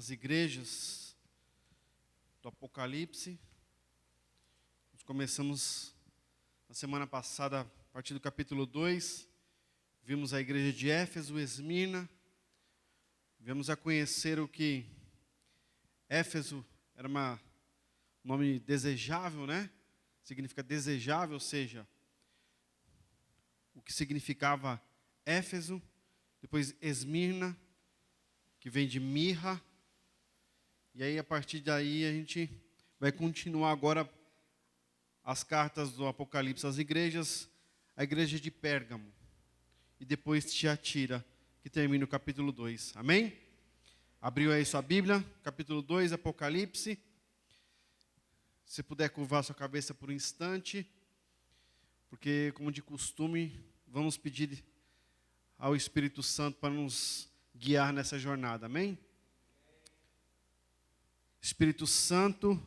as igrejas do Apocalipse. Nós começamos na semana passada, a partir do capítulo 2, vimos a igreja de Éfeso, Esmirna, viemos a conhecer o que Éfeso era um nome desejável, né? Significa desejável, ou seja, o que significava Éfeso, depois Esmirna, que vem de mirra, e aí a partir daí a gente vai continuar agora as cartas do Apocalipse às igrejas, a igreja de Pérgamo, e depois Tiatira, que termina o capítulo 2, amém? Abriu aí sua Bíblia, capítulo 2, Apocalipse. Se puder curvar sua cabeça por um instante, porque como de costume, vamos pedir ao Espírito Santo para nos guiar nessa jornada, amém? Espírito Santo,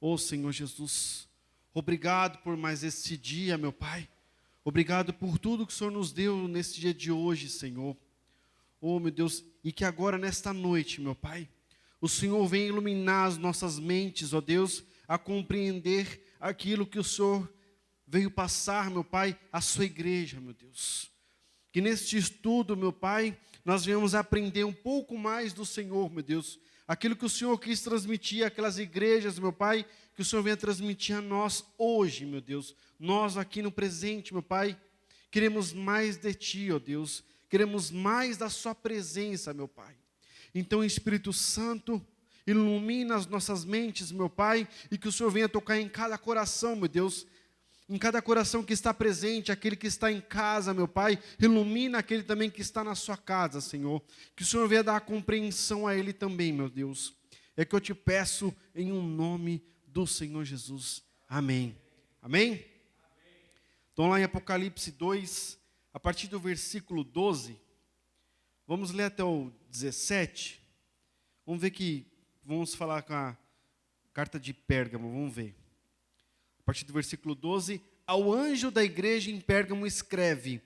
ó Senhor Jesus, obrigado por mais esse dia, meu Pai. Obrigado por tudo que o Senhor nos deu nesse dia de hoje, Senhor. Oh, meu Deus, e que agora nesta noite, meu Pai, o Senhor venha iluminar as nossas mentes, ó Deus, a compreender aquilo que o Senhor veio passar, meu Pai, à sua igreja, meu Deus. Que neste estudo, meu Pai, nós venhamos aprender um pouco mais do Senhor, meu Deus. Aquilo que o Senhor quis transmitir àquelas igrejas, meu Pai, que o Senhor venha transmitir a nós hoje, meu Deus. Nós aqui no presente, meu Pai, queremos mais de Ti, ó Deus. Queremos mais da Sua presença, meu Pai. Então, Espírito Santo, ilumina as nossas mentes, meu Pai, e que o Senhor venha tocar em cada coração, meu Deus. Em cada coração que está presente, aquele que está em casa, meu Pai, ilumina aquele também que está na sua casa, Senhor. Que o Senhor venha dar compreensão a ele também, meu Deus. É que eu te peço em um nome do Senhor Jesus. Amém. Amém? Então lá em Apocalipse 2, a partir do versículo 12, vamos ler até o 17. Vamos falar com a carta de Pérgamo, vamos ver. A partir do versículo 12, ao anjo da igreja em Pérgamo escreve: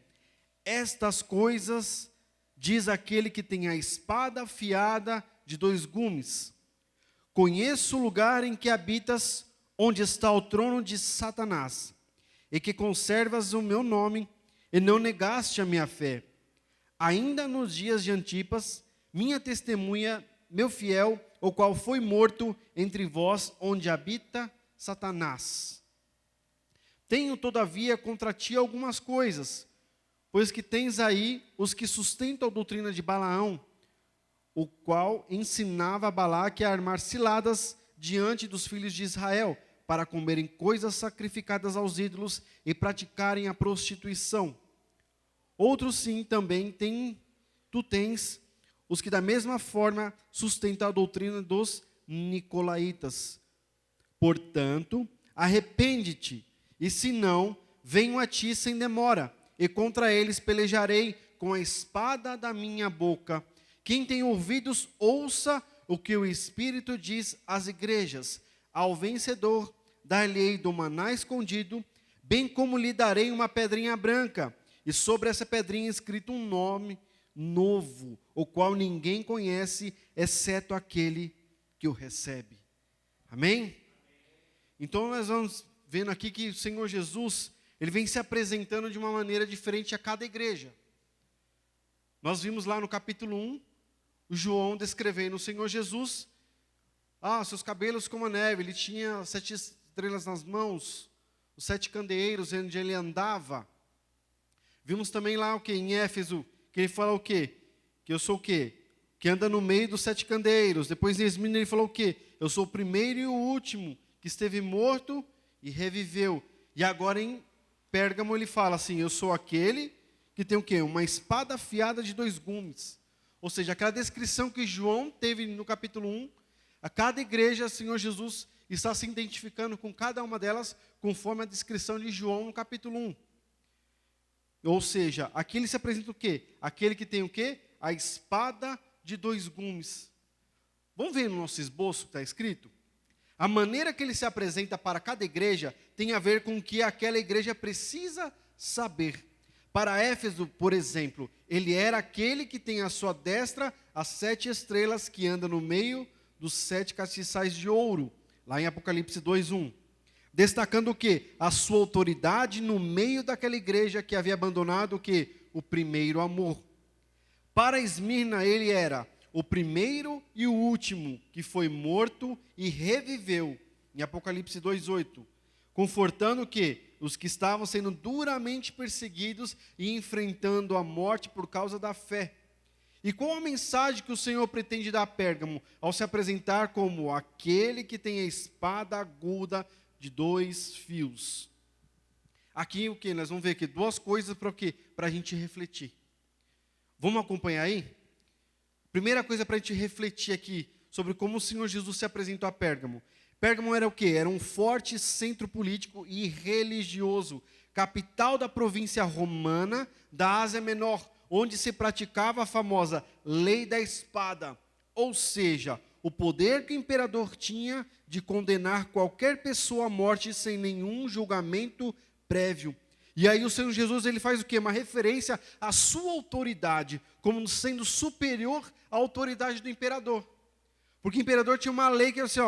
estas coisas diz aquele que tem a espada afiada de 2 gumes. Conheço o lugar em que habitas, onde está o trono de Satanás, e que conservas o meu nome, e não negaste a minha fé. Ainda nos dias de Antipas, minha testemunha, meu fiel, o qual foi morto entre vós, onde habita Satanás. Tenho, todavia, contra ti algumas coisas, pois que tens aí os que sustentam a doutrina de Balaão, o qual ensinava a Balaque a armar ciladas diante dos filhos de Israel, para comerem coisas sacrificadas aos ídolos e praticarem a prostituição. Outros sim também tu tens os que da mesma forma sustentam a doutrina dos nicolaítas. Portanto, arrepende-te, e se não, venho a ti sem demora, e contra eles pelejarei com a espada da minha boca. Quem tem ouvidos, ouça o que o Espírito diz às igrejas. Ao vencedor, dar-lhe-ei do maná escondido, bem como lhe darei uma pedrinha branca, e sobre essa pedrinha escrito um nome novo, o qual ninguém conhece, exceto aquele que o recebe. Amém? Então nós vamos vendo aqui que o Senhor Jesus, ele vem se apresentando de uma maneira diferente a cada igreja. Nós vimos lá no capítulo 1, o João descrevendo o Senhor Jesus. Seus cabelos como a neve, ele tinha 7 estrelas nas mãos, os 7 candeeiros onde ele andava. Vimos também lá o que em Éfeso, que ele fala o quê? Que eu sou o quê? Que anda no meio dos 7 candeeiros. Depois em Esmirna ele falou o quê? Eu sou o primeiro e o último, que esteve morto e reviveu. E agora em Pérgamo ele fala assim: eu sou aquele que tem o quê? Uma espada afiada de 2 gumes. Ou seja, aquela descrição que João teve no capítulo 1, a cada igreja, o Senhor Jesus está se identificando com cada uma delas, conforme a descrição de João no capítulo 1. Ou seja, aqui ele se apresenta o quê? Aquele que tem o quê? A espada de 2 gumes. Vamos ver no nosso esboço que está escrito? A maneira que ele se apresenta para cada igreja tem a ver com o que aquela igreja precisa saber. Para Éfeso, por exemplo, ele era aquele que tem à sua destra as 7 estrelas que anda no meio dos 7 castiçais de ouro, lá em Apocalipse 2:1. Destacando o quê? A sua autoridade no meio daquela igreja que havia abandonado o quê? O primeiro amor. Para Esmirna ele era o primeiro e o último que foi morto e reviveu, em Apocalipse 2:8, confortando o quê? Os que estavam sendo duramente perseguidos e enfrentando a morte por causa da fé. E qual a mensagem que o Senhor pretende dar a Pérgamo ao se apresentar como aquele que tem a espada aguda de 2 fios? Aqui o que? Nós vamos ver aqui 2 coisas para o quê? Para a gente refletir. Vamos acompanhar aí? Primeira coisa para a gente refletir aqui sobre como o Senhor Jesus se apresentou a Pérgamo. Pérgamo era o quê? Era um forte centro político e religioso, capital da província romana da Ásia Menor, onde se praticava a famosa lei da espada, ou seja, o poder que o imperador tinha de condenar qualquer pessoa à morte sem nenhum julgamento prévio. E aí o Senhor Jesus ele faz o quê? Uma referência à sua autoridade, como sendo superior à autoridade do imperador. Porque o imperador tinha uma lei que era assim,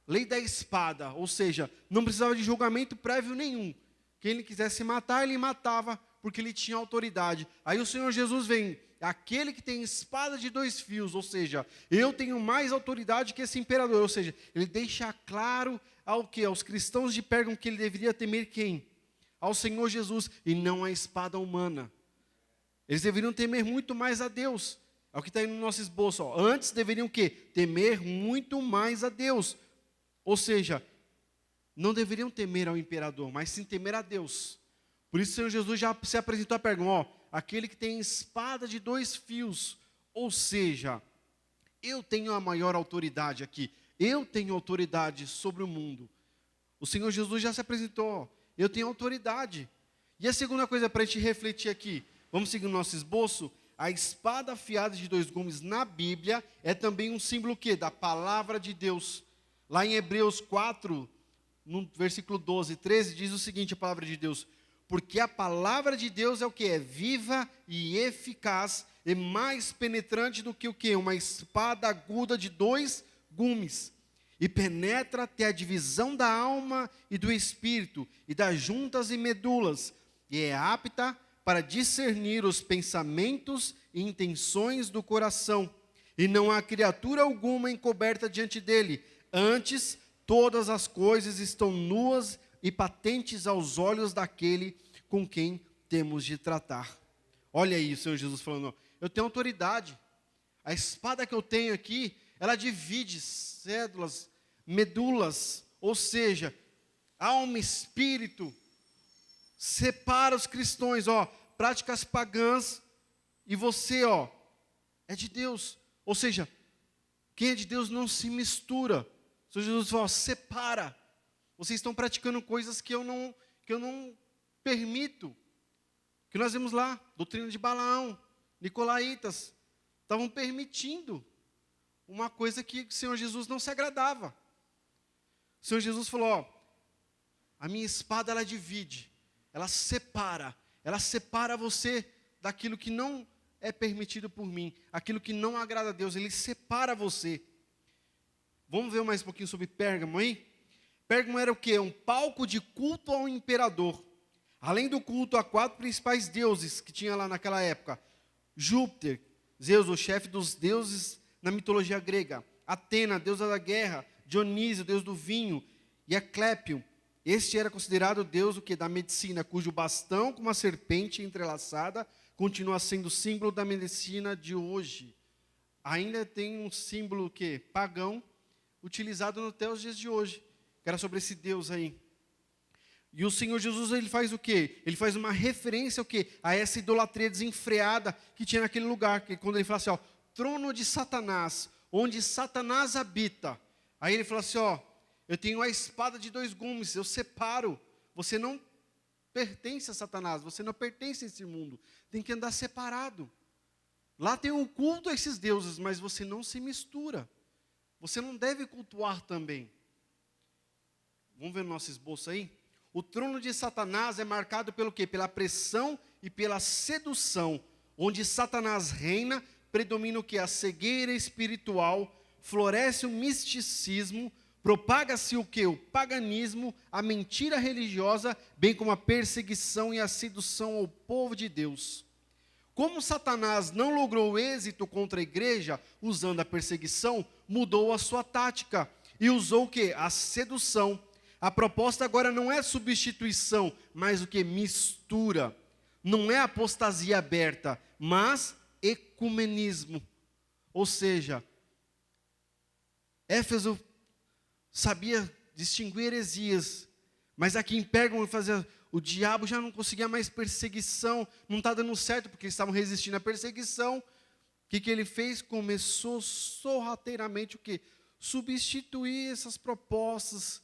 lei da espada, ou seja, não precisava de julgamento prévio nenhum. Quem ele quisesse matar, ele matava, porque ele tinha autoridade. Aí o Senhor Jesus vem, aquele que tem espada de 2 fios, ou seja, eu tenho mais autoridade que esse imperador. Ou seja, ele deixa claro aos cristãos de Pérgamo que ele deveria temer quem? Ao Senhor Jesus e não à espada humana. Eles deveriam temer muito mais a Deus. É o que está aí no nosso esboço. Antes deveriam o quê? Temer muito mais a Deus. Ou seja, não deveriam temer ao imperador, mas sim temer a Deus. Por isso o Senhor Jesus já se apresentou a Pérgamo, aquele que tem espada de 2 fios. Ou seja, eu tenho a maior autoridade aqui. Eu tenho autoridade sobre o mundo. O Senhor Jesus já se apresentou, eu tenho autoridade. E a segunda coisa para a gente refletir aqui, vamos seguir o nosso esboço. A espada afiada de 2 gumes na Bíblia é também um símbolo quê? Da palavra de Deus. Lá em Hebreus 4, no versículo 12 e 13, diz o seguinte, a palavra de Deus: porque a palavra de Deus é o que? É viva e eficaz, e mais penetrante do que o que? Uma espada aguda de 2 gumes, e penetra até a divisão da alma e do espírito, e das juntas e medulas, e é apta para discernir os pensamentos e intenções do coração. E não há criatura alguma encoberta diante dele. Antes, todas as coisas estão nuas e patentes aos olhos daquele com quem temos de tratar. Olha aí o Senhor Jesus falando, eu tenho autoridade. A espada que eu tenho aqui, ela divide cédulas, medulas, ou seja, alma e espírito, separa os cristãos, práticas pagãs, e você, é de Deus. Ou seja, quem é de Deus não se mistura. O Senhor Jesus fala, separa. Vocês estão praticando coisas que eu não permito. Que nós vemos lá, doutrina de Balaão, Nicolaítas, estavam permitindo uma coisa que o Senhor Jesus não se agradava. O Senhor Jesus falou, a minha espada ela divide, ela separa você daquilo que não é permitido por mim, aquilo que não agrada a Deus, ele separa você. Vamos ver mais um pouquinho sobre Pérgamo aí? Pérgamo era o quê? Um palco de culto ao imperador. Além do culto a 4 principais deuses que tinha lá naquela época. Júpiter, Zeus, o chefe dos deuses na mitologia grega. Atena, deusa da guerra. Dionísio, deus do vinho. E Asclépio. Este era considerado o deus o quê? Da medicina, cujo bastão com uma serpente entrelaçada continua sendo símbolo da medicina de hoje. Ainda tem um símbolo o quê? Pagão, utilizado até os dias de hoje, que era sobre esse Deus aí. E o Senhor Jesus, ele faz o quê? Ele faz uma referência ao quê? A essa idolatria desenfreada que tinha naquele lugar, que quando ele fala assim, trono de Satanás, onde Satanás habita. Aí ele fala assim, eu tenho a espada de 2 gumes, eu separo. Você não pertence a Satanás, você não pertence a esse mundo. Tem que andar separado. Lá tem um culto a esses deuses, mas você não se mistura. Você não deve cultuar também. Vamos ver o nosso esboço aí? O trono de Satanás é marcado pelo quê? Pela pressão e pela sedução, onde Satanás reina, predomina o que? A cegueira espiritual, floresce o misticismo, propaga-se o que? O paganismo, a mentira religiosa, bem como a perseguição e a sedução ao povo de Deus. Como Satanás não logrou êxito contra a igreja, usando a perseguição, mudou a sua tática e usou o que? A sedução. A proposta agora não é substituição, mas o que? Mistura. Não é apostasia aberta, mas ecumenismo. Ou seja, Éfeso sabia distinguir heresias, mas aqui em Pérgamo o diabo já não conseguia mais perseguição, não está dando certo, porque eles estavam resistindo à perseguição. O que ele fez? Começou sorrateiramente o quê? Substituir essas propostas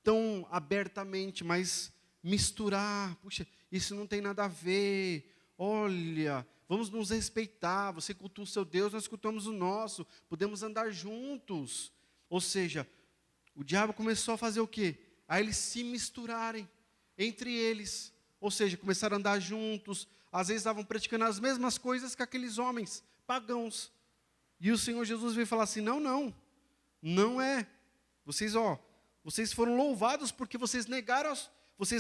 tão abertamente, mas misturar. Puxa, isso não tem nada a ver. Olha, vamos nos respeitar. Você cultua o seu Deus, nós cultuamos o nosso. Podemos andar juntos. Ou seja, o diabo começou a fazer o quê? A eles se misturarem entre eles. Ou seja, começaram a andar juntos. Às vezes estavam praticando as mesmas coisas que aqueles homens pagãos. E o Senhor Jesus veio falar assim: não é. Vocês foram louvados porque vocês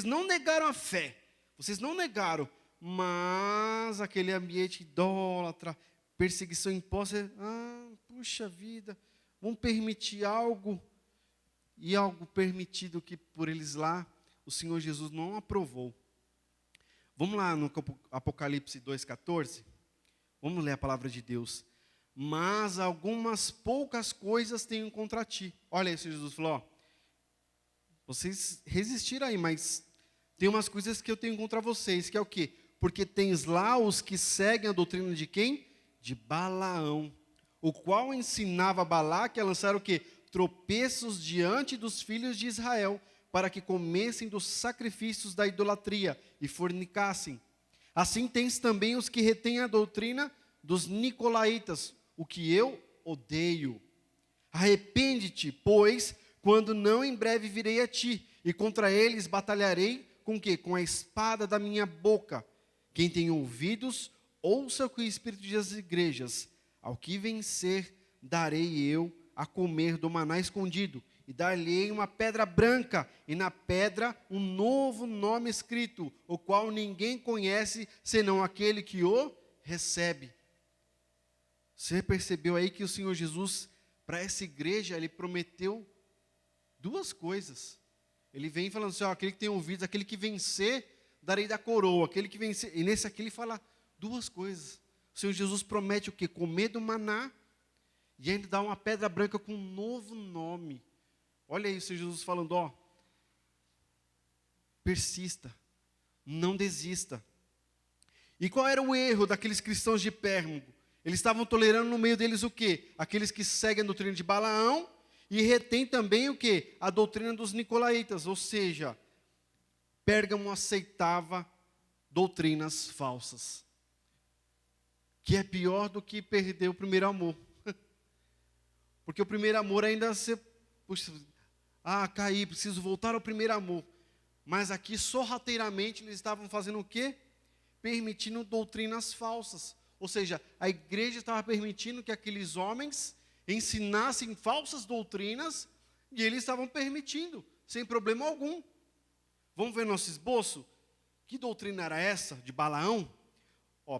não negaram a fé. Vocês não negaram, mas aquele ambiente idólatra, perseguição imposta, puxa vida, vamos permitir algo, e algo permitido que por eles lá, o Senhor Jesus não aprovou. Vamos lá no Apocalipse 2,14, vamos ler a palavra de Deus. Mas algumas poucas coisas tenho contra ti. Olha isso, Jesus falou, vocês resistiram aí, mas tem umas coisas que eu tenho contra vocês, que é o quê? Porque tens lá os que seguem a doutrina de quem? De Balaão, o qual ensinava Balaque a lançar o quê? Tropeços diante dos filhos de Israel, para que comessem dos sacrifícios da idolatria e fornicassem. Assim tens também os que retêm a doutrina dos nicolaítas, o que eu odeio. Arrepende-te, pois, quando não em breve virei a ti, e contra eles batalharei com o quê? Com a espada da minha boca. Quem tem ouvidos, ouça o que o Espírito diz às igrejas. Ao que vencer, darei eu a comer do maná escondido, e dar-lhe uma pedra branca, e na pedra um novo nome escrito, o qual ninguém conhece, senão aquele que o recebe. Você percebeu aí que o Senhor Jesus, para essa igreja, ele prometeu duas coisas. Ele vem falando assim, aquele que tem ouvidos, aquele que vencer, darei da coroa, aquele que vencer, e nesse aqui ele fala duas coisas. O Senhor Jesus promete o quê? Comer do maná, e ainda dá uma pedra branca com um novo nome. Olha aí o Senhor Jesus falando, persista, não desista. E qual era o erro daqueles cristãos de Pérgamo? Eles estavam tolerando no meio deles o quê? Aqueles que seguem a doutrina de Balaão, e retém também o quê? A doutrina dos nicolaítas, ou seja, Pérgamo aceitava doutrinas falsas, que é pior do que perder o primeiro amor. Porque o primeiro amor ainda caí, preciso voltar ao primeiro amor. Mas aqui, sorrateiramente, eles estavam fazendo o quê? Permitindo doutrinas falsas. Ou seja, a igreja estava permitindo que aqueles homens ensinassem falsas doutrinas, e eles estavam permitindo, sem problema algum. Vamos ver nosso esboço? Que doutrina era essa, de Balaão?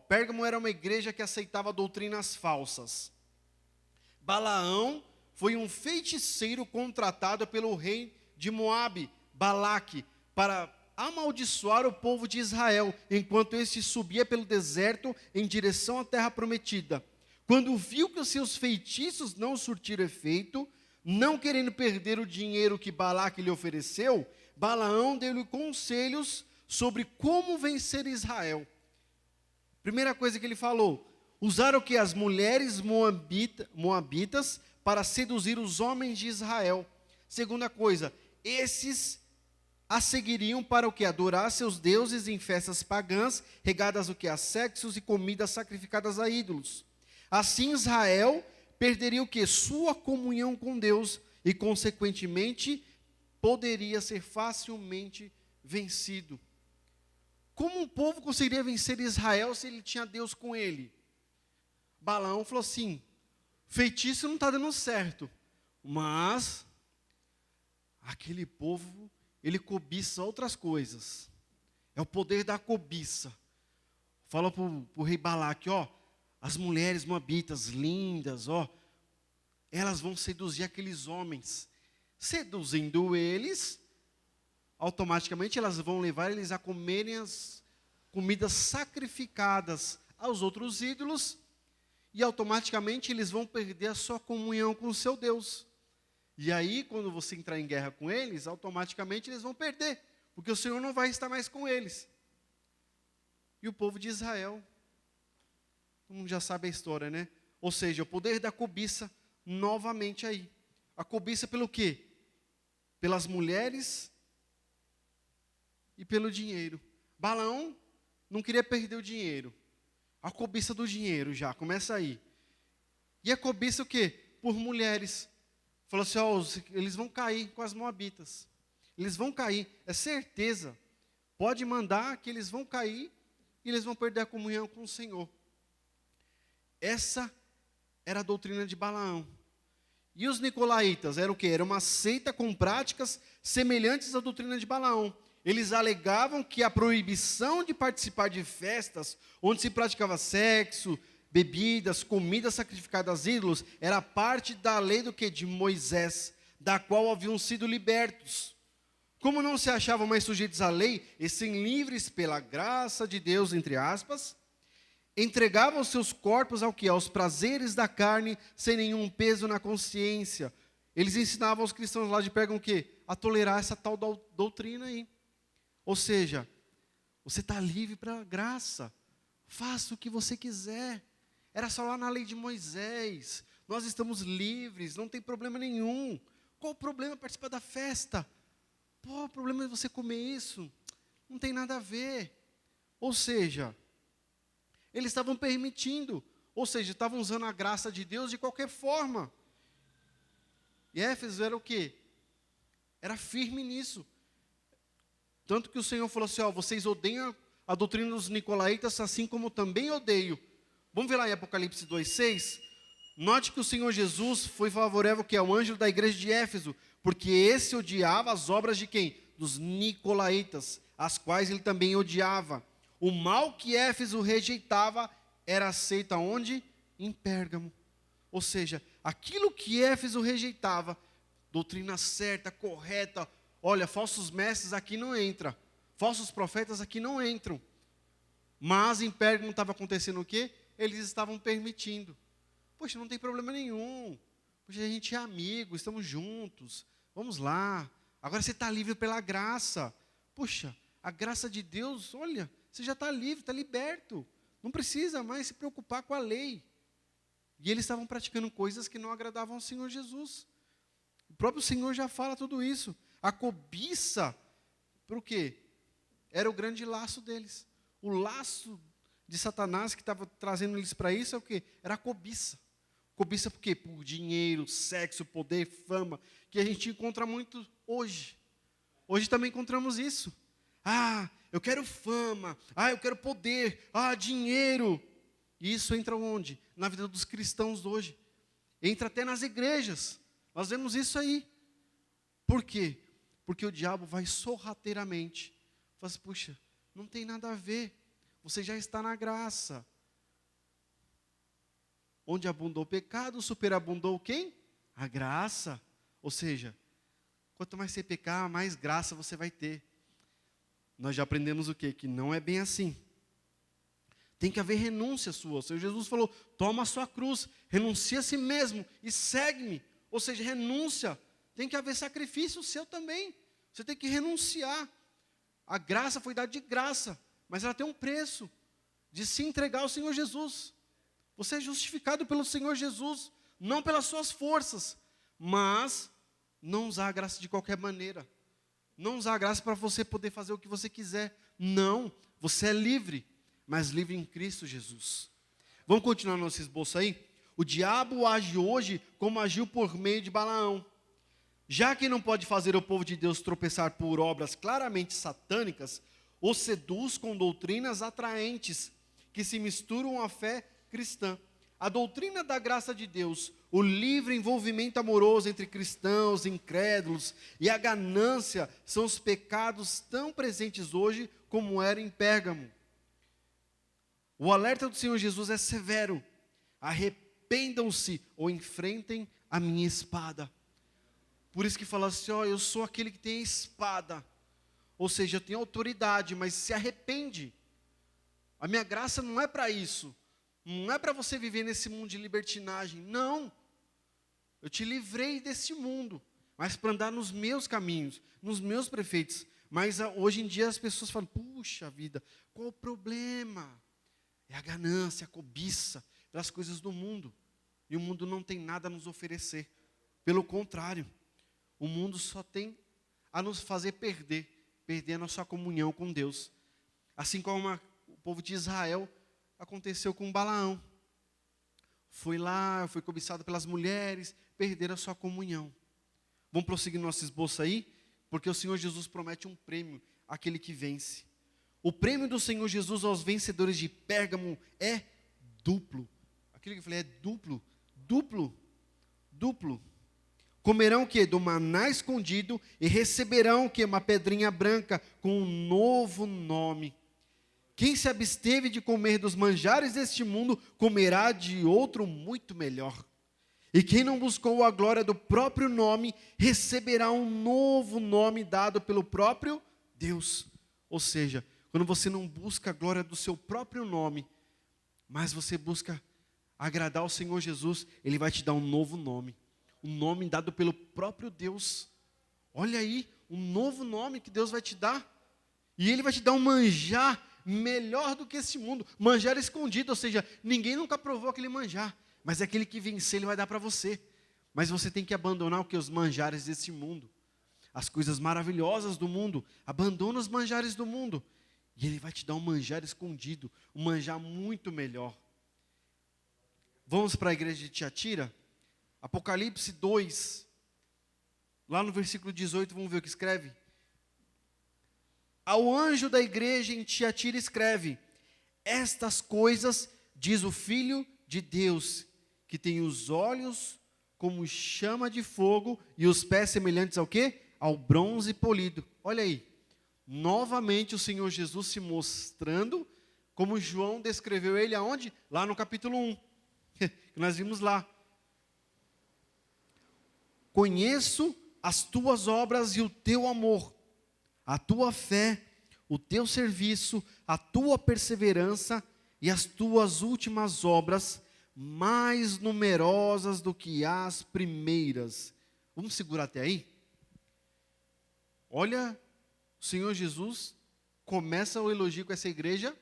Pérgamo era uma igreja que aceitava doutrinas falsas. Balaão foi um feiticeiro contratado pelo rei de Moabe, Balaque, para amaldiçoar o povo de Israel, enquanto este subia pelo deserto em direção à terra prometida. Quando viu que os seus feitiços não surtiram efeito, não querendo perder o dinheiro que Balaque lhe ofereceu, Balaão deu-lhe conselhos sobre como vencer Israel. Primeira coisa que ele falou, usaram o que? As mulheres moabitas para seduzir os homens de Israel. Segunda coisa, esses a seguiriam para o que? Adorar seus deuses em festas pagãs, regadas o que? A sexos e comidas sacrificadas a ídolos. Assim Israel perderia o que? Sua comunhão com Deus e, consequentemente, poderia ser facilmente vencido. Como um povo conseguiria vencer Israel se ele tinha Deus com ele? Balaão falou assim, feitiço não está dando certo, mas aquele povo, ele cobiça outras coisas. É o poder da cobiça. Fala para o rei Balaque, ó, as mulheres moabitas lindas, ó, elas vão seduzir aqueles homens. Seduzindo eles, automaticamente elas vão levar eles a comerem as comidas sacrificadas aos outros ídolos, e automaticamente eles vão perder a sua comunhão com o seu Deus. E aí, quando você entrar em guerra com eles, automaticamente eles vão perder, porque o Senhor não vai estar mais com eles. E o povo de Israel, todo mundo já sabe a história, né? Ou seja, o poder da cobiça, novamente aí. A cobiça pelo quê? Pelas mulheres e pelo dinheiro. Balaão não queria perder o dinheiro. A cobiça do dinheiro já, começa aí. E a cobiça o quê? Por mulheres. Falou assim, ó, eles vão cair com as moabitas. Eles vão cair, é certeza. Pode mandar que eles vão cair e eles vão perder a comunhão com o Senhor. Essa era a doutrina de Balaão. E os nicolaítas eram o quê? Era uma seita com práticas semelhantes à doutrina de Balaão. Eles alegavam que a proibição de participar de festas onde se praticava sexo, bebidas, comidas sacrificadas a ídolos, era parte da lei do que? De Moisés, da qual haviam sido libertos. Como não se achavam mais sujeitos à lei, e sim livres pela graça de Deus, entre aspas, entregavam seus corpos ao que? Aos prazeres da carne, sem nenhum peso na consciência. Eles ensinavam aos cristãos lá de Pérgamo o quê? A tolerar essa tal doutrina aí. Ou seja, você está livre para a graça. Faça o que você quiser. Era só lá na lei de Moisés. Nós estamos livres, não tem problema nenhum. Qual o problema participar da festa? Pô, o problema é você comer isso. Não tem nada a ver. Ou seja, eles estavam permitindo. Ou seja, estavam usando a graça de Deus de qualquer forma. E Éfeso era o quê? Era firme nisso. Tanto que o Senhor falou assim, ó, vocês odeiam a doutrina dos nicolaítas, assim como também odeio. Vamos ver lá em Apocalipse 2,6? Note que o Senhor Jesus foi favorável que é o anjo da igreja de Éfeso, porque esse odiava as obras de quem? Dos nicolaítas, as quais ele também odiava. O mal que Éfeso rejeitava era aceito aonde? Em Pérgamo. Ou seja, aquilo que Éfeso rejeitava, doutrina certa, correta, olha, falsos mestres aqui não entram, falsos profetas aqui não entram. Mas em Pérgamo estava acontecendo o quê? Eles estavam permitindo. Poxa, não tem problema nenhum. Poxa, a gente é amigo, estamos juntos. Vamos lá. Agora você está livre pela graça. Poxa, a graça de Deus, olha, você já está livre, está liberto. Não precisa mais se preocupar com a lei. E eles estavam praticando coisas que não agradavam ao Senhor Jesus. O próprio Senhor já fala tudo isso. A cobiça, por quê? Era o grande laço deles. O laço de Satanás que estava trazendo eles para isso é o quê? Era a cobiça. Cobiça por quê? Por dinheiro, sexo, poder, fama, que a gente encontra muito hoje. Hoje também encontramos isso. Ah, eu quero fama. Ah, eu quero poder. Ah, dinheiro. E isso entra onde? Na vida dos cristãos hoje. Entra até nas igrejas. Nós vemos isso aí. Por quê? Porque o diabo vai sorrateiramente. Fala assim, puxa, não tem nada a ver. Você já está na graça. Onde abundou o pecado, superabundou quem? A graça. Ou seja, quanto mais você pecar, mais graça você vai ter. Nós já aprendemos o quê? Que não é bem assim. Tem que haver renúncia sua. O Senhor Jesus falou, toma a sua cruz, renuncia a si mesmo e segue-me. Ou seja, renúncia. Tem que haver sacrifício seu também. Você tem que renunciar. A graça foi dada de graça, mas ela tem um preço de se entregar ao Senhor Jesus. Você é justificado pelo Senhor Jesus, não pelas suas forças, mas não usar a graça de qualquer maneira. Não usar a graça para você poder fazer o que você quiser. Não, você é livre, mas livre em Cristo Jesus. Vamos continuar nosso esboço aí? O diabo age hoje como agiu por meio de Balaão. Já que não pode fazer o povo de Deus tropeçar por obras claramente satânicas, os seduz com doutrinas atraentes, que se misturam à fé cristã. A doutrina da graça de Deus, o livre envolvimento amoroso entre cristãos, incrédulos e a ganância são os pecados tão presentes hoje como era em Pérgamo. O alerta do Senhor Jesus é severo. Arrependam-se ou enfrentem a minha espada. Por isso que fala assim, eu sou aquele que tem a espada. Ou seja, eu tenho autoridade, mas se arrepende. A minha graça não é para isso. Não é para você viver nesse mundo de libertinagem. Não. Eu te livrei desse mundo, mas para andar nos meus caminhos, nos meus preceitos. Mas hoje em dia as pessoas falam, puxa vida, qual o problema? É a ganância, a cobiça das coisas do mundo. E o mundo não tem nada a nos oferecer. Pelo contrário, o mundo só tem a nos fazer perder a nossa comunhão com Deus. Assim como o povo de Israel aconteceu com Balaão. Foi lá, foi cobiçado pelas mulheres, perderam a sua comunhão. Vamos prosseguir nosso esboço aí? Porque o Senhor Jesus promete um prêmio àquele que vence. O prêmio do Senhor Jesus aos vencedores de Pérgamo é duplo. Aquilo que eu falei é duplo, duplo, duplo. Comerão o quê? Do maná escondido e receberão o quê? Uma pedrinha branca com um novo nome. Quem se absteve de comer dos manjares deste mundo, comerá de outro muito melhor. E quem não buscou a glória do próprio nome, receberá um novo nome dado pelo próprio Deus. Ou seja, quando você não busca a glória do seu próprio nome, mas você busca agradar ao Senhor Jesus, Ele vai te dar um novo nome. Um nome dado pelo próprio Deus. Olha aí, um novo nome que Deus vai te dar. E Ele vai te dar um manjar melhor do que esse mundo. Manjar escondido, ou seja, ninguém nunca provou aquele manjar. Mas aquele que vencer, Ele vai dar para você. Mas você tem que abandonar o que? Os manjares desse mundo. As coisas maravilhosas do mundo. Abandona os manjares do mundo. E Ele vai te dar um manjar escondido. Um manjar muito melhor. Vamos para a igreja de Tiatira? Apocalipse 2, lá no versículo 18, vamos ver o que escreve. Ao anjo da igreja em Tiatira escreve: estas coisas diz o Filho de Deus, que tem os olhos como chama de fogo e os pés semelhantes ao quê? Ao bronze polido. Olha aí, novamente o Senhor Jesus se mostrando, como João descreveu Ele aonde? Lá no capítulo 1, que nós vimos lá. Conheço as tuas obras e o teu amor, a tua fé, o teu serviço, a tua perseverança e as tuas últimas obras, mais numerosas do que as primeiras. Vamos segurar até aí? Olha, o Senhor Jesus começa o elogio com essa igreja,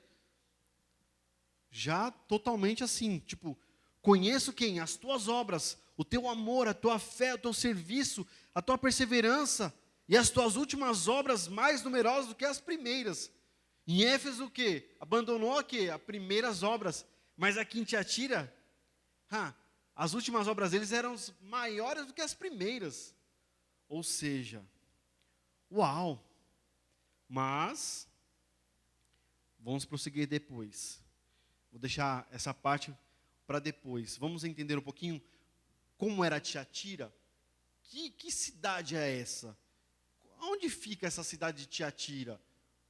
já totalmente assim, tipo, conheço quem? As tuas obras, o teu amor, a tua fé, o teu serviço, a tua perseverança e as tuas últimas obras mais numerosas do que as primeiras. Em Éfeso o quê? Abandonou o quê? As primeiras obras. Mas aqui em Tiatira, as últimas obras deles eram maiores do que as primeiras. Ou seja, uau! Mas, vamos prosseguir depois. Vou deixar essa parte para depois. Vamos entender um pouquinho como era Tiatira. Que cidade é essa? Onde fica essa cidade de Tiatira?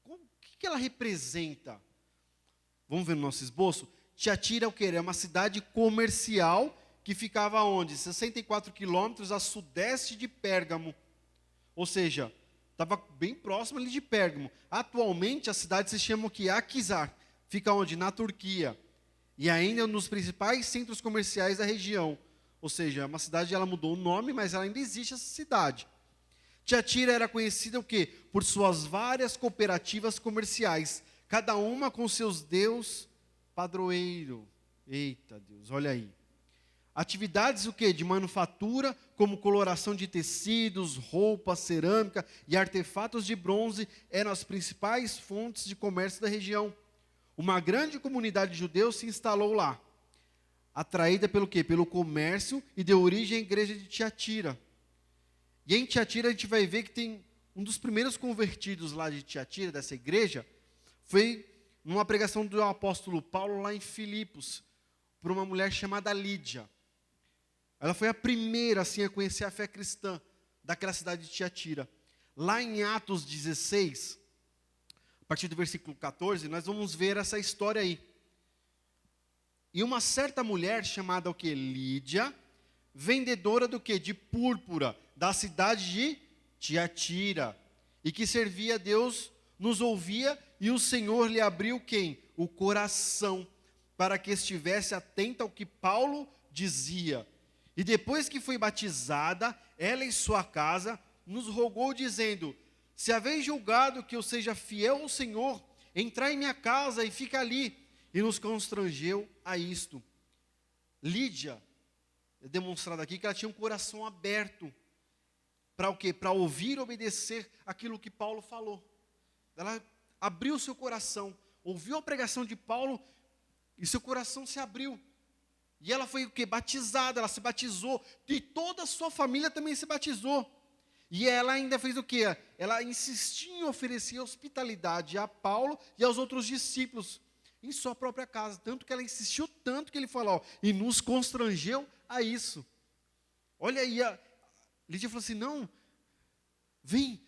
O que ela representa? Vamos ver no nosso esboço? Tiatira é o quê? É uma cidade comercial que ficava onde? 64 quilômetros a sudeste de Pérgamo. Ou seja, estava bem próximo ali de Pérgamo. Atualmente a cidade se chama o quê? Akhisar. Fica onde? Na Turquia. E ainda é um dos principais centros comerciais da região. Ou seja, é uma cidade, ela mudou o nome, mas ela ainda existe essa cidade. Tiatira era conhecida o quê? Por suas várias cooperativas comerciais, cada uma com seus deus padroeiro. Eita Deus, olha aí. Atividades o quê? De manufatura, como coloração de tecidos, roupas, cerâmica e artefatos de bronze, eram as principais fontes de comércio da região. Uma grande comunidade de judeus se instalou lá, atraída pelo quê? Pelo comércio, e deu origem à igreja de Tiatira. E em Tiatira a gente vai ver que tem um dos primeiros convertidos lá de Tiatira, dessa igreja, foi numa pregação do apóstolo Paulo lá em Filipos, por uma mulher chamada Lídia. Ela foi a primeira assim, a conhecer a fé cristã daquela cidade de Tiatira. Lá em Atos 16, a partir do versículo 14, nós vamos ver essa história aí. E uma certa mulher chamada o quê? Lídia, vendedora do quê? De púrpura, da cidade de Tiatira, e que servia a Deus, nos ouvia, e o Senhor lhe abriu quem? O coração, para que estivesse atenta ao que Paulo dizia. E depois que foi batizada, ela e sua casa, nos rogou dizendo: se haveis julgado que eu seja fiel ao Senhor, entrai em minha casa e fica ali. E nos constrangeu a isto. Lídia, é demonstrado aqui que ela tinha um coração aberto. Para o quê? Para ouvir e obedecer aquilo que Paulo falou. Ela abriu seu coração, ouviu a pregação de Paulo e seu coração se abriu. E ela foi o quê? Batizada, ela se batizou. E toda a sua família também se batizou. E ela ainda fez o quê? Ela insistiu em oferecer hospitalidade a Paulo e aos outros discípulos em sua própria casa. Tanto que ela insistiu tanto que ele falou, e nos constrangeu a isso. Olha aí, a Lídia falou assim, não, vem,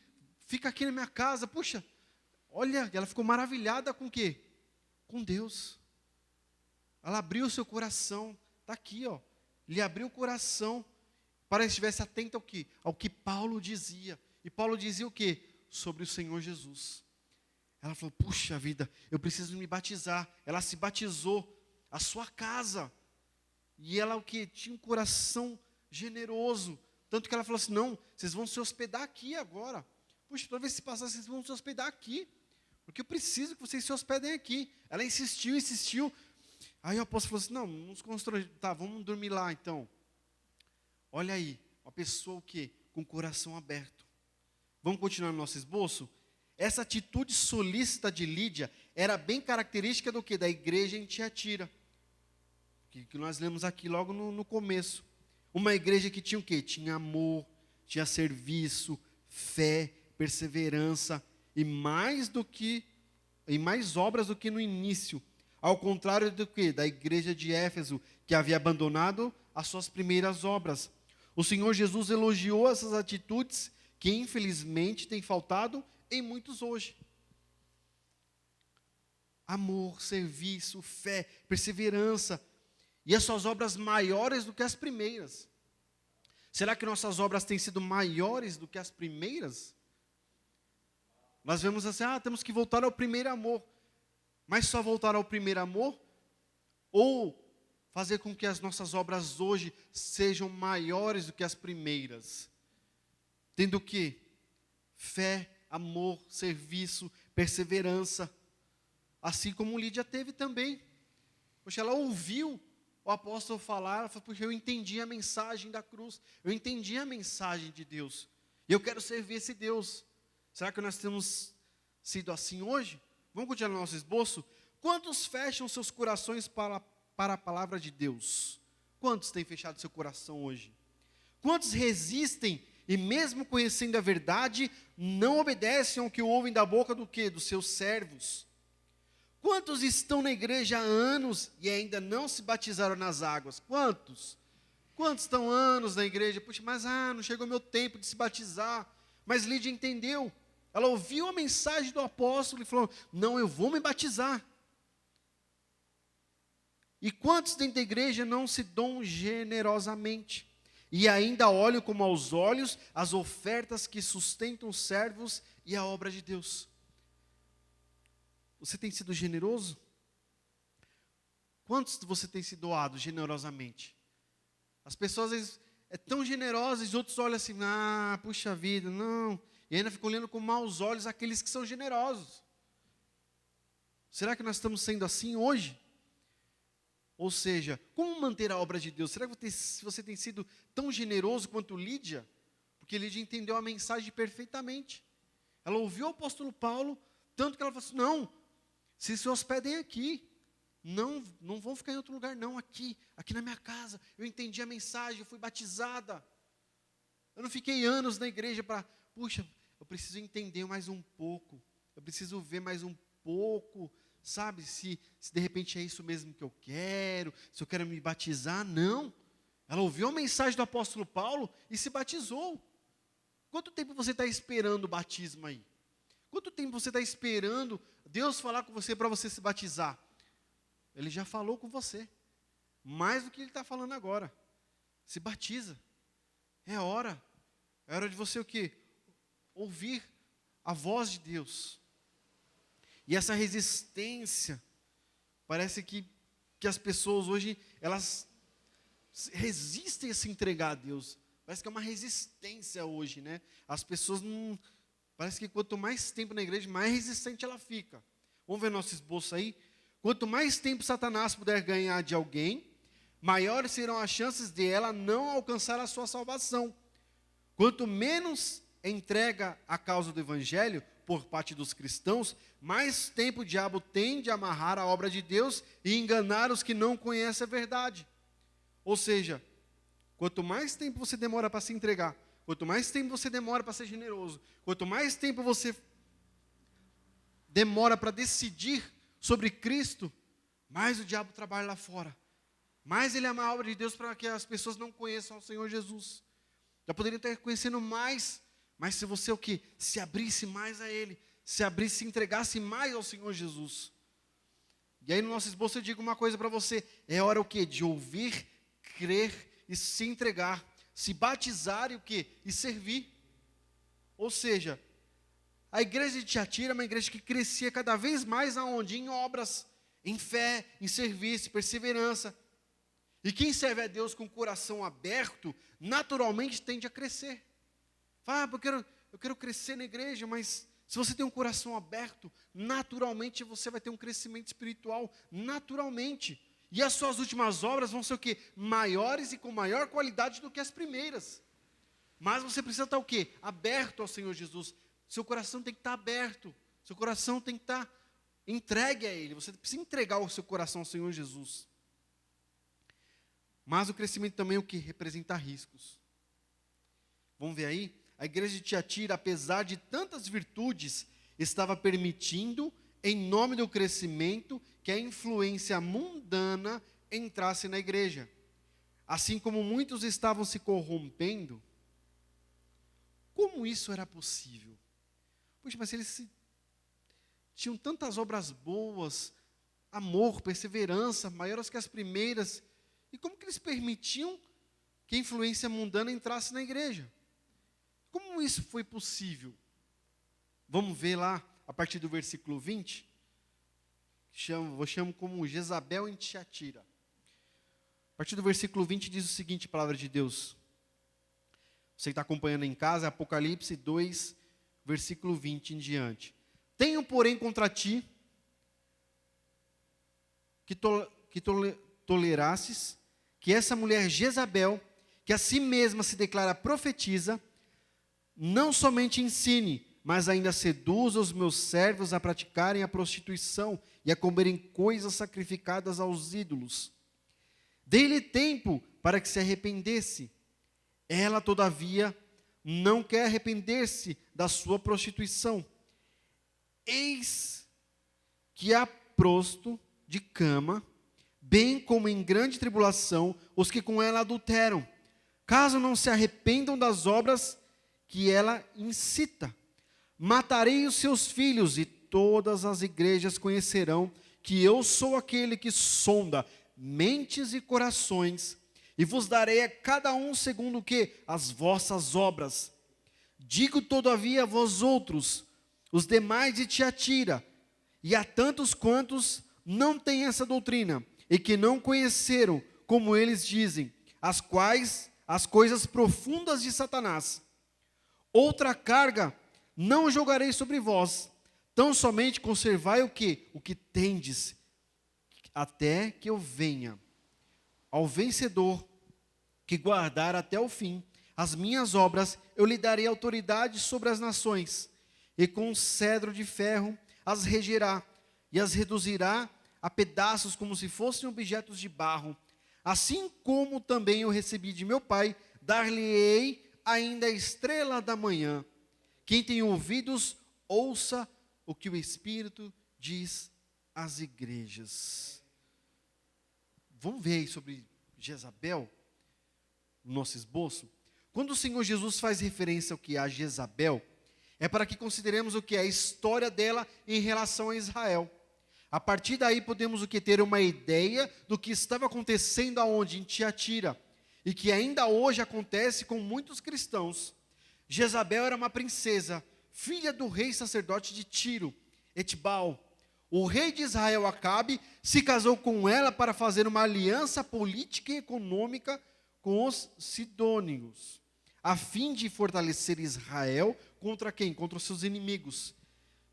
fica aqui na minha casa. Puxa, olha, ela ficou maravilhada com o quê? Com Deus. Ela abriu o seu coração, está aqui, ó. Lhe abriu o coração para que estivesse atento ao quê? Ao que Paulo dizia. E Paulo dizia o quê? Sobre o Senhor Jesus. Ela falou, puxa vida, eu preciso me batizar. Ela se batizou, a sua casa. E ela o quê? Tinha um coração generoso. Tanto que ela falou assim, não, vocês vão se hospedar aqui agora. Puxa, toda vez que se passar, vocês vão se hospedar aqui. Porque eu preciso que vocês se hospedem aqui. Ela insistiu, insistiu. Aí o apóstolo falou assim, não, nos constrange. Tá, vamos dormir lá então. Olha aí, uma pessoa o quê? Com o coração aberto. Vamos continuar no nosso esboço? Essa atitude solícita de Lídia era bem característica do quê? Da igreja em Tiatira. Que nós lemos aqui logo no começo. Uma igreja que tinha o quê? Tinha amor, tinha serviço, fé, perseverança e mais obras do que no início. Ao contrário do que? Da igreja de Éfeso, que havia abandonado as suas primeiras obras. O Senhor Jesus elogiou essas atitudes que infelizmente têm faltado em muitos hoje. Amor, serviço, fé, perseverança. E as suas obras maiores do que as primeiras. Será que nossas obras têm sido maiores do que as primeiras? Nós vemos assim, temos que voltar ao primeiro amor. Mas só voltar ao primeiro amor? Ou fazer com que as nossas obras hoje sejam maiores do que as primeiras? Tendo o quê? Fé, amor, serviço, perseverança. Assim como Lídia teve também. Poxa, ela ouviu o apóstolo falar, ela falou, puxa, eu entendi a mensagem da cruz. Eu entendi a mensagem de Deus. E eu quero servir esse Deus. Será que nós temos sido assim hoje? Vamos continuar no nosso esboço? Quantos fecham seus corações para a palavra de Deus? Quantos têm fechado seu coração hoje? Quantos resistem e mesmo conhecendo a verdade, não obedecem ao que ouvem da boca do quê? Dos seus servos? Quantos estão na igreja há anos e ainda não se batizaram nas águas? Quantos? Quantos estão anos na igreja? Puxa, mas não chegou meu tempo de se batizar. Mas Lídia entendeu. Ela ouviu a mensagem do apóstolo e falou, não, eu vou me batizar. E quantos dentro da igreja não se dão generosamente? E ainda olham como aos olhos as ofertas que sustentam os servos e a obra de Deus. Você tem sido generoso? Quantos você tem se doado generosamente? As pessoas às vezes é tão generosas, e outros olham assim, puxa vida, não. E ainda ficam olhando com maus olhos aqueles que são generosos. Será que nós estamos sendo assim hoje? Ou seja, como manter a obra de Deus? Será que você tem sido tão generoso quanto Lídia? Porque Lídia entendeu a mensagem perfeitamente. Ela ouviu o apóstolo Paulo, tanto que ela falou assim, não, se hospedem aqui. Não vão ficar em outro lugar não, aqui na minha casa. Eu entendi a mensagem, eu fui batizada. Eu não fiquei anos na igreja para, puxa, eu preciso entender mais um pouco. Eu preciso ver mais um pouco, sabe, se de repente é isso mesmo que eu quero, se eu quero me batizar. Não. Ela ouviu a mensagem do apóstolo Paulo e se batizou. Quanto tempo você está esperando o batismo aí? Quanto tempo você está esperando Deus falar com você para você se batizar? Ele já falou com você. Mais do que Ele está falando agora. Se batiza. É hora. É hora de você o quê? Ouvir a voz de Deus. E essa resistência, parece que as pessoas hoje, elas resistem a se entregar a Deus. Parece que é uma resistência hoje, né? As pessoas não... Parece que quanto mais tempo na igreja, mais resistente ela fica. Vamos ver nosso esboço aí? Quanto mais tempo Satanás puder ganhar de alguém, maiores serão as chances de ela não alcançar a sua salvação. Quanto menos entrega a causa do evangelho por parte dos cristãos, mais tempo o diabo tende a amarrar a obra de Deus e enganar os que não conhecem a verdade. Ou seja, quanto mais tempo você demora para se entregar, quanto mais tempo você demora para ser generoso, quanto mais tempo você demora para decidir sobre Cristo, mais o diabo trabalha lá fora. Mais ele ama a obra de Deus para que as pessoas não conheçam o Senhor Jesus. Já poderia estar conhecendo mais, mas se você o quê? Se abrisse mais a Ele, se entregasse mais ao Senhor Jesus. E aí no nosso esboço eu digo uma coisa para você, é hora o quê? De ouvir, crer e se entregar, se batizar e o quê? E servir. Ou seja, a igreja de Tiatira é uma igreja que crescia cada vez mais aonde? Em obras, em fé, em serviço, perseverança. E quem serve a Deus com o coração aberto, naturalmente tende a crescer. Fala, eu quero crescer na igreja, mas se você tem um coração aberto, naturalmente você vai ter um crescimento espiritual, naturalmente. E as suas últimas obras vão ser o quê? Maiores e com maior qualidade do que as primeiras. Mas você precisa estar o quê? Aberto ao Senhor Jesus. Seu coração tem que estar aberto. Seu coração tem que estar entregue a Ele. Você precisa entregar o seu coração ao Senhor Jesus. Mas o crescimento também é o que? Representa riscos. Vamos ver aí? A igreja de Tiatira, apesar de tantas virtudes, estava permitindo, em nome do crescimento, que a influência mundana entrasse na igreja. Assim como muitos estavam se corrompendo, como isso era possível? Poxa, mas eles tinham tantas obras boas, amor, perseverança, maiores que as primeiras, e como que eles permitiam que a influência mundana entrasse na igreja? Como isso foi possível? Vamos ver lá, a partir do versículo 20, vou chamar como Jezabel em Tiatira. A partir do versículo 20 diz o seguinte, palavra de Deus. Você que está acompanhando em casa, Apocalipse 2, versículo 20 em diante. Tenho, porém, contra ti, que tolerasses, que essa mulher Jezabel, que a si mesma se declara profetisa, não somente ensine, mas ainda seduza os meus servos a praticarem a prostituição e a comerem coisas sacrificadas aos ídolos. Dei-lhe tempo para que se arrependesse. Ela, todavia, não quer arrepender-se da sua prostituição. Eis que há prosto de cama, bem como em grande tribulação, os que com ela adulteram, caso não se arrependam das obras que ela incita. Matarei os seus filhos, e todas as igrejas conhecerão que eu sou aquele que sonda mentes e corações, e vos darei a cada um segundo o que? As vossas obras. Digo todavia a vós outros, os demais de Tiatira, e a tantos quantos não têm essa doutrina, e que não conheceram, como eles dizem, as coisas profundas de Satanás. Outra carga não jogarei sobre vós, tão somente conservai o que? O que tendes, até que eu venha. Ao vencedor que guardar até o fim as minhas obras, eu lhe darei autoridade sobre as nações, e com um cedro de ferro as regerá, e as reduzirá a pedaços como se fossem objetos de barro. Assim como também eu recebi de meu Pai, dar-lhe-ei ainda a estrela da manhã. Quem tem ouvidos, ouça o que o Espírito diz às igrejas. Vamos ver aí sobre Jezabel, no nosso esboço. Quando o Senhor Jesus faz referência ao que é a Jezabel, é para que consideremos o que é a história dela em relação a Israel. A partir daí podemos o que ter uma ideia do que estava acontecendo aonde? Em Tiatira, e que ainda hoje acontece com muitos cristãos. Jezabel era uma princesa, filha do rei sacerdote de Tiro, Etbal. O rei de Israel, Acabe, se casou com ela para fazer uma aliança política e econômica com os sidônios, a fim de fortalecer Israel contra quem? Contra os seus inimigos.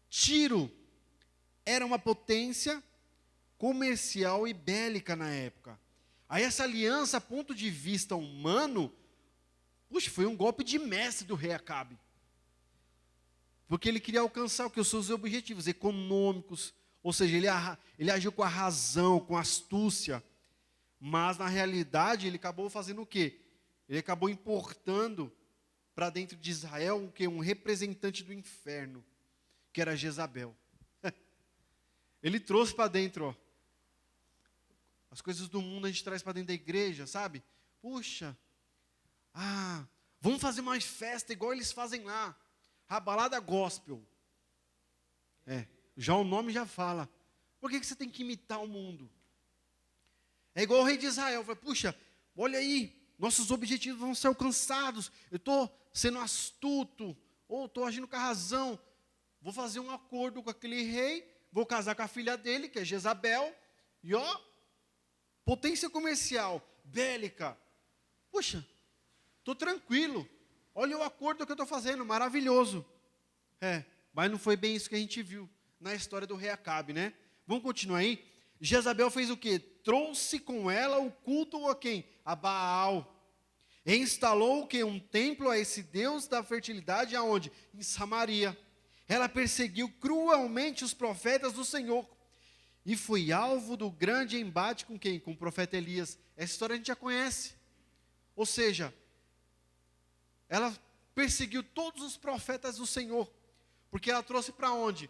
Tiro era uma potência comercial e bélica na época. Aí essa aliança, a ponto de vista humano, puxa, foi um golpe de mestre do rei Acabe. Porque ele queria alcançar o que? Os seus objetivos econômicos, ou seja, ele agiu com a razão, com a astúcia, mas na realidade ele acabou fazendo o quê? Ele acabou importando para dentro de Israel o quê? Um representante do inferno, que era Jezabel. Ele trouxe para dentro, ó, as coisas do mundo a gente traz para dentro da igreja, sabe? Puxa, vamos fazer mais festa igual eles fazem lá, a balada gospel. Já o nome já fala. Por que você tem que imitar o mundo? É igual o rei de Israel. Fala, puxa, olha aí, nossos objetivos vão ser alcançados. Eu estou sendo astuto, ou estou agindo com a razão. Vou fazer um acordo com aquele rei, vou casar com a filha dele, que é Jezabel, e ó, potência comercial, bélica. Puxa, estou tranquilo. Olha o acordo que eu estou fazendo, maravilhoso. Mas não foi bem isso que a gente viu na história do rei Acabe, né? Vamos continuar aí? Jezabel fez o quê? Trouxe com ela o culto a quem? A Baal. E instalou o quê? Um templo a esse Deus da fertilidade, aonde? Em Samaria. Ela perseguiu cruelmente os profetas do Senhor. E foi alvo do grande embate com quem? Com o profeta Elias. Essa história a gente já conhece. Ou seja, ela perseguiu todos os profetas do Senhor. Porque ela trouxe para onde?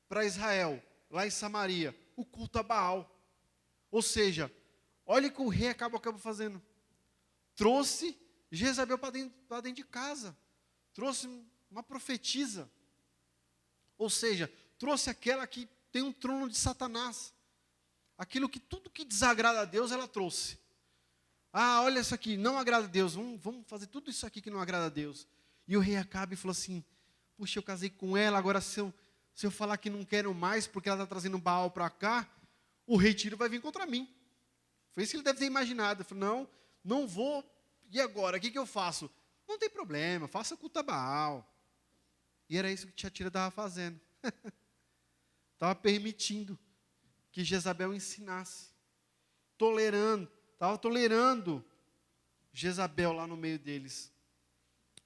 Para Israel, lá em Samaria, o culto a Baal. Ou seja, olha o que o rei acabou fazendo. Trouxe Jezabel para dentro de casa. Trouxe uma profetisa. Ou seja, trouxe aquela que tem um trono de Satanás. Tudo que desagrada a Deus, ela trouxe. Olha isso aqui, não agrada a Deus, vamos fazer tudo isso aqui que não agrada a Deus. E o rei Acabe falou assim, puxa, eu casei com ela, agora se eu falar que não quero mais, porque ela está trazendo Baal para cá, o rei Tiro vai vir contra mim. Foi isso que ele deve ter imaginado. Ele falou, não vou, e agora, o que eu faço? Não tem problema, faça culto a Baal. E era isso que Tiatira estava fazendo. Estava permitindo que Jezabel ensinasse. Estava tolerando Jezabel lá no meio deles.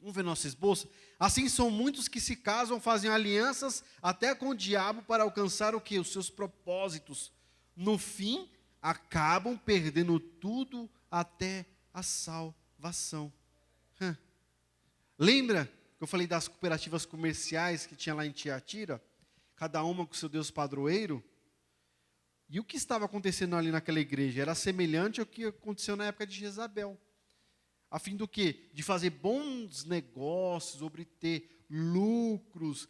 Vamos ver nosso esboço? Assim são muitos que se casam, fazem alianças até com o diabo para alcançar o quê? Os seus propósitos. No fim, acabam perdendo tudo até a salvação. Lembra que eu falei das cooperativas comerciais que tinha lá em Tiatira? Cada uma com seu Deus padroeiro? E o que estava acontecendo ali naquela igreja? Era semelhante ao que aconteceu na época de Jezabel. A fim do quê? De fazer bons negócios, obter lucros.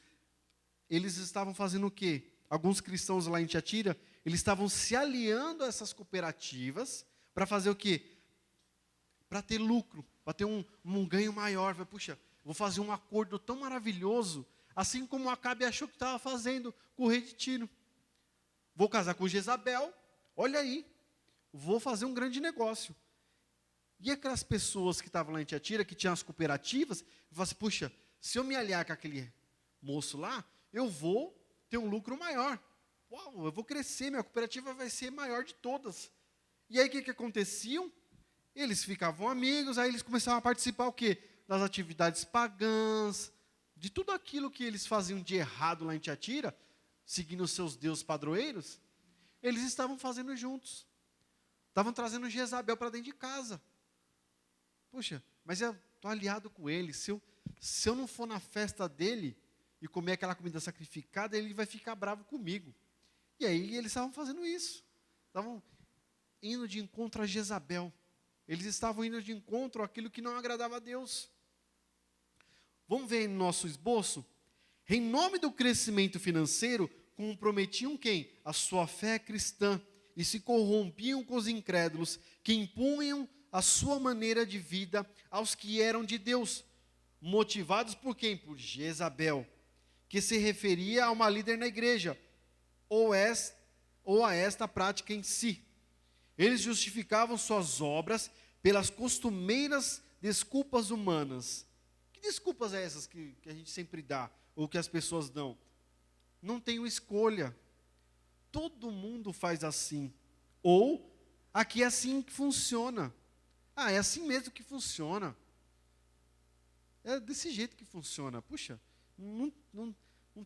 Eles estavam fazendo o quê? Alguns cristãos lá em Tiatira, eles estavam se aliando a essas cooperativas para fazer o quê? Para ter lucro, para ter um ganho maior. Puxa, vou fazer um acordo tão maravilhoso, assim como Acabe achou que estava fazendo com o rei de Tiro. Vou casar com Jezabel, olha aí, vou fazer um grande negócio. E aquelas pessoas que estavam lá em Tiatira, que tinham as cooperativas, falaram assim, puxa, se eu me aliar com aquele moço lá, eu vou ter um lucro maior. Uau, eu vou crescer, minha cooperativa vai ser maior de todas. E aí o que aconteciam? Eles ficavam amigos, aí eles começavam a participar o quê? Das atividades pagãs, de tudo aquilo que eles faziam de errado lá em Tiatira, seguindo os seus deuses padroeiros, eles estavam fazendo juntos. Estavam trazendo Jezabel para dentro de casa. Puxa, mas eu estou aliado com ele. Se eu não for na festa dele, e comer aquela comida sacrificada, ele vai ficar bravo comigo. E aí eles estavam fazendo isso. Estavam indo de encontro a Jezabel. Eles estavam indo de encontro àquilo que não agradava a Deus. Vamos ver no nosso esboço? Em nome do crescimento financeiro, comprometiam quem? A sua fé cristã. E se corrompiam com os incrédulos, que impunham a sua maneira de vida aos que eram de Deus. Motivados por quem? Por Jezabel, que se referia a uma líder na igreja, ou a esta prática em si. Eles justificavam suas obras pelas costumeiras desculpas humanas. Que desculpas é essas que a gente sempre dá, ou que as pessoas dão? Não tenho escolha. Todo mundo faz assim. Ou, aqui é assim que funciona. Ah, é assim mesmo que funciona. É desse jeito que funciona. Puxa, não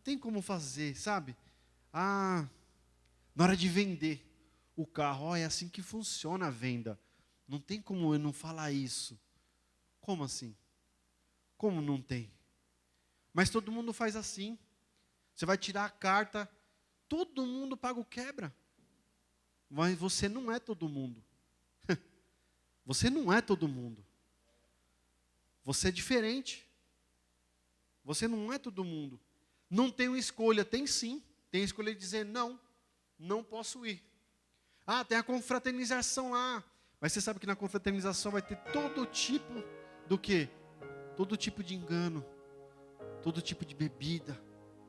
tem como fazer, sabe? Ah, na hora de vender o carro, é assim que funciona a venda. Não tem como eu não falar isso. Como assim? Como não tem? Mas todo mundo faz assim. Você vai tirar a carta, todo mundo paga o quebra. Mas você não é todo mundo. Você não é todo mundo. Você é diferente. Você não é todo mundo. Não tem uma escolha, tem sim. Tem a escolha de dizer não, não posso ir. Ah, tem a confraternização lá. Mas você sabe que na confraternização vai ter todo tipo do quê? Todo tipo de engano. Todo tipo de bebida.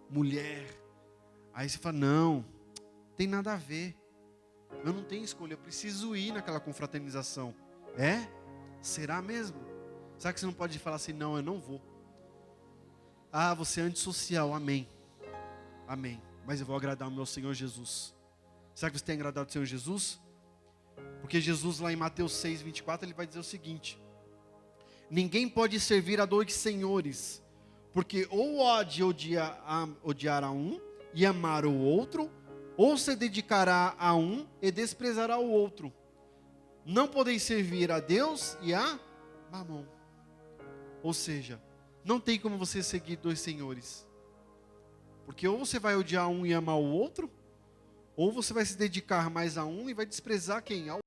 Mulher. Aí você fala, não, tem nada a ver. Eu não tenho escolha, eu preciso ir naquela confraternização. É? Será mesmo? Será que você não pode falar assim, não, eu não vou? Ah, você é antissocial, amém. Amém. Mas eu vou agradar o meu Senhor Jesus. Será que você tem agradado o Senhor Jesus? Porque Jesus lá em Mateus 6, 24, ele vai dizer o seguinte: ninguém pode servir a dois senhores, porque ou há de odiar a um e amar o outro, ou se dedicará a um e desprezará o outro. Não podeis servir a Deus e a Mamon. Ou seja, não tem como você seguir dois senhores. Porque ou você vai odiar um e amar o outro, ou você vai se dedicar mais a um e vai desprezar quem? Ao